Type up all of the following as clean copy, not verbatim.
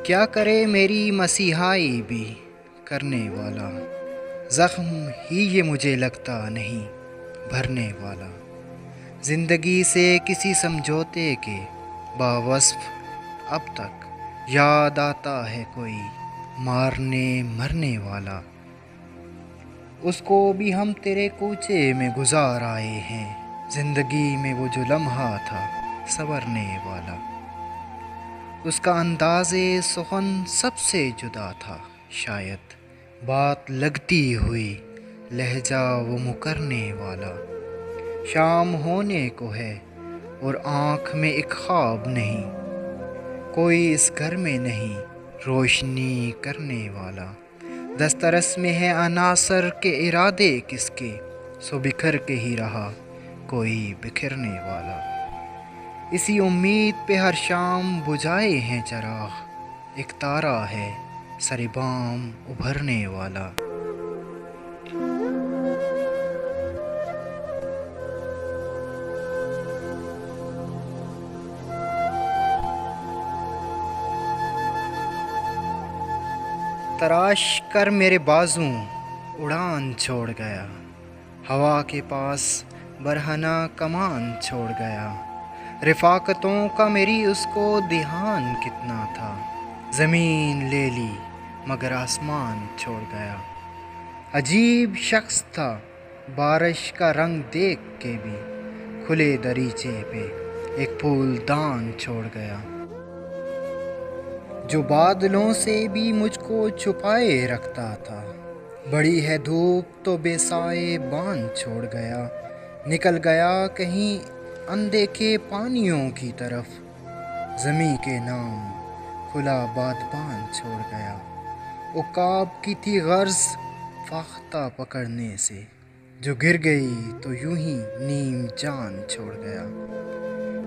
کیا کرے میری مسیحائی بھی کرنے والا، زخم ہی یہ مجھے لگتا نہیں بھرنے والا۔ زندگی سے کسی سمجھوتے کے باوصف اب تک یاد آتا ہے کوئی مارنے مرنے والا۔ اس کو بھی ہم تیرے کوچے میں گزار آئے ہیں، زندگی میں وہ جو لمحہ تھا سنورنے والا۔ اس کا انداز سخن سب سے جدا تھا، شاید بات لگتی ہوئی لہجہ وہ مکرنے والا۔ شام ہونے کو ہے اور آنکھ میں ایک خواب نہیں، کوئی اس گھر میں نہیں روشنی کرنے والا۔ دسترس میں ہے عناصر کے ارادے کس کے، سو بکھر کے ہی رہا کوئی بکھرنے والا۔ اسی امید پہ ہر شام بجھائے ہیں چراغ، ایک تارا ہے سر بام ابھرنے والا۔ تراش کر میرے بازوں اڑان چھوڑ گیا، ہوا کے پاس برہنہ کمان چھوڑ گیا۔ رفاقتوں کا میری اس کو دھیان کتنا تھا، زمین لے لی مگر آسمان چھوڑ گیا۔ عجیب شخص تھا بارش کا رنگ دیکھ کے بھی، کھلے دریچے پہ ایک پھول دان چھوڑ گیا۔ جو بادلوں سے بھی مجھ کو چھپائے رکھتا تھا، بڑی ہے دھوپ تو بے سائے بان چھوڑ گیا۔ نکل گیا کہیں اندیکھے پانیوں کی طرف، زمیں کے نام کھلا بادبان چھوڑ گیا۔ عقاب کی تھی غرض فاختہ پکڑنے سے، جو گر گئی تو یوں ہی نیم جان چھوڑ گیا۔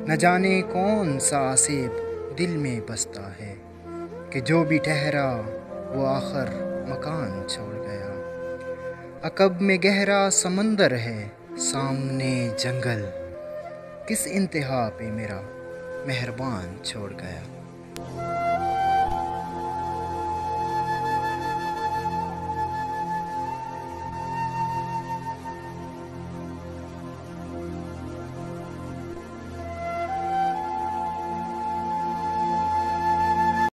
نہ جانے کون سا آسیب دل میں بستا ہے کہ جو بھی ٹھہرا وہ آخر مکان چھوڑ گیا۔ عقب میں گہرا سمندر ہے سامنے جنگل، کس انتہا پہ میرا مہربان چھوڑ گیا۔